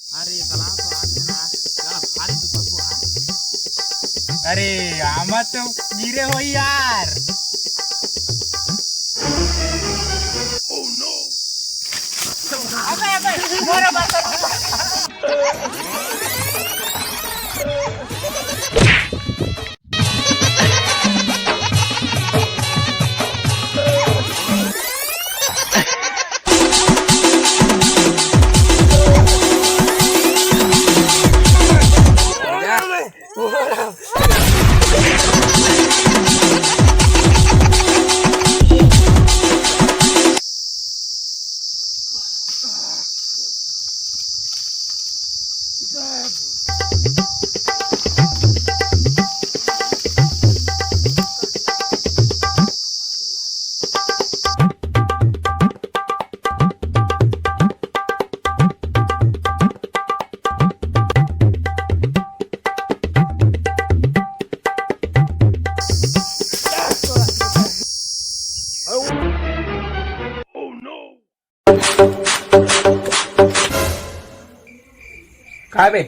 अरे चला तो आगे ना त्याला फारी तू बघू अरे आम्हा तो गिरे हो यार. अबे बरोबर. काय बे